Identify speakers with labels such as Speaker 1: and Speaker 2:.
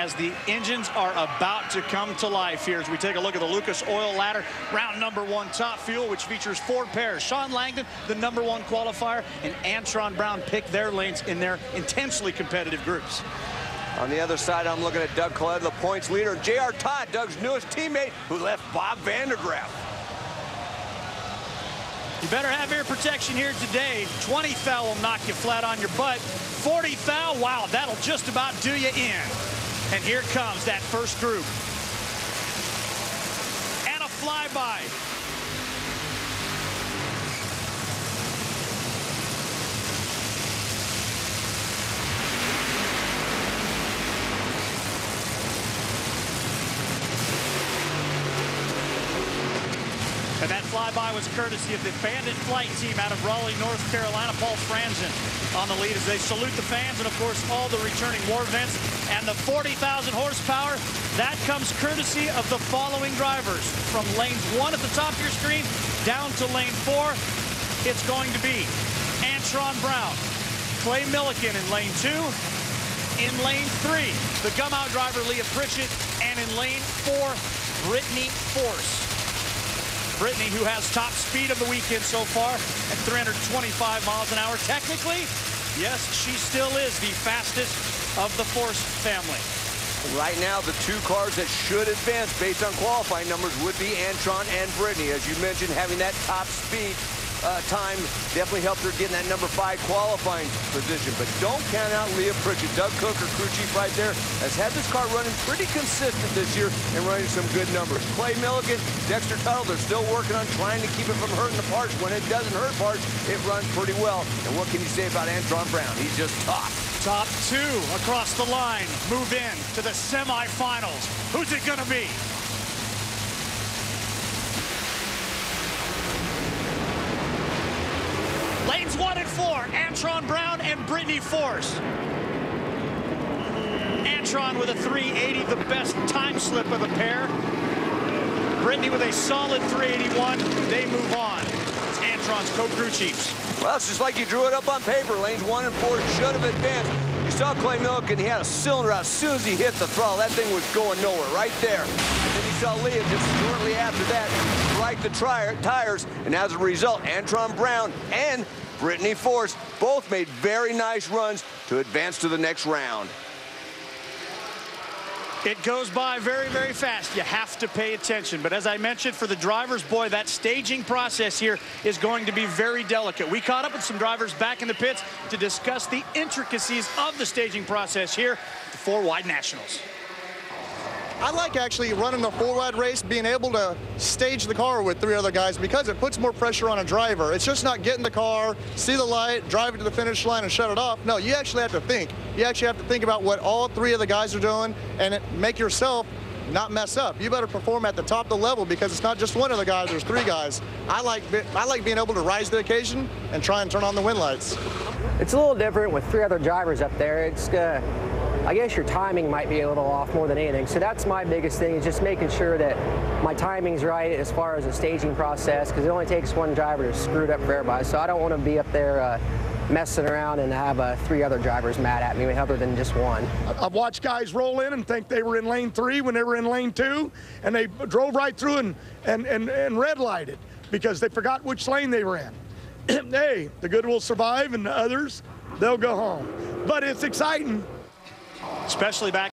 Speaker 1: as the engines are about to come to life here as we take a look at the Lucas Oil Ladder round number 1 top fuel, which features 4 pairs. Sean Langdon, the number 1 qualifier, and Antron Brown pick their lanes in their intensely competitive groups.
Speaker 2: On the other side, I'm looking at Doug Collette, the points leader, and J.R. Todd, Doug's newest teammate, who left Bob Vandergraaf.
Speaker 1: You better have air protection here today. 20 thou will knock you flat on your butt. 40 thou, wow, that'll just about do you in. And here comes that first group. And a flyby. And that flyby was courtesy of the Bandit Flight team out of Raleigh, North Carolina. Paul Franzen on the lead as they salute the fans and, of course, all the returning war vents. And the 40,000 horsepower, that comes courtesy of the following drivers. From lanes 1 at the top of your screen down to lane 4, it's going to be Antron Brown, Clay Milliken in lane 2. In lane 3, the gum-out driver Leah Pritchett. And in lane 4, Brittany Force. Brittany, who has top speed of the weekend so far at 325 miles an hour. Technically, yes, she still is the fastest of the Force family.
Speaker 2: Right now, the 2 cars that should advance based on qualifying numbers would be Antron and Brittany. As you mentioned, having that top speed time definitely helped her get in that number 5 qualifying position. But don't count out Leah Pritchett. Doug Cook, her crew chief right there, has had this car running pretty consistent this year and running some good numbers. Clay Milliken, Dexter Tuttle, they're still working on trying to keep it from hurting the parts. When it doesn't hurt parts, it runs pretty well. And what can you say about Antron Brown? He's just tough.
Speaker 1: Top 2 across the line move in to the semifinals. Who's it gonna be? Lanes 1 and 4, Antron Brown and Brittany Force. Antron with a 380, the best time slip of the pair. Brittany with a solid 381. They move on. It's Antron's co-crew chiefs.
Speaker 2: Well, it's just like you drew it up on paper. Lanes 1 and 4 should have advanced. You saw Clay Milliken, he had a cylinder out. As soon as he hit the throttle, that thing was going nowhere, right there. And then you saw Leah just shortly after that strike the tires, and as a result, Antron Brown and Brittany Force both made very nice runs to advance to the next round.
Speaker 1: It goes by very, very fast. You have to pay attention. But as I mentioned, for the drivers, boy, that staging process here is going to be very delicate. We caught up with some drivers back in the pits to discuss the intricacies of the staging process here at the 4Wide Nationals.
Speaker 3: I like actually running the 4-wide race, being able to stage the car with 3 other guys because it puts more pressure on a driver. It's just not get in the car, see the light, drive it to the finish line and shut it off. No, you actually have to think. You actually have to think about what all 3 of the guys are doing and make yourself not mess up. You better perform at the top of the level because it's not just 1 of the guys, there's 3 guys. I like being able to rise to the occasion and try and turn on the wing lights.
Speaker 4: It's a little different with 3 other drivers up there. It's I guess your timing might be a little off more than anything. So that's my biggest thing, is just making sure that my timing's right as far as the staging process, because it only takes 1 driver to screw it up for everybody. So I don't want to be up there messing around and have 3 other drivers mad at me other than just 1.
Speaker 5: I've watched guys roll in and think they were in lane 3 when they were in lane 2, and they drove right through and red lighted because they forgot which lane they were in. Hey, the good will survive and the others, they'll go home. But it's exciting.
Speaker 1: Especially back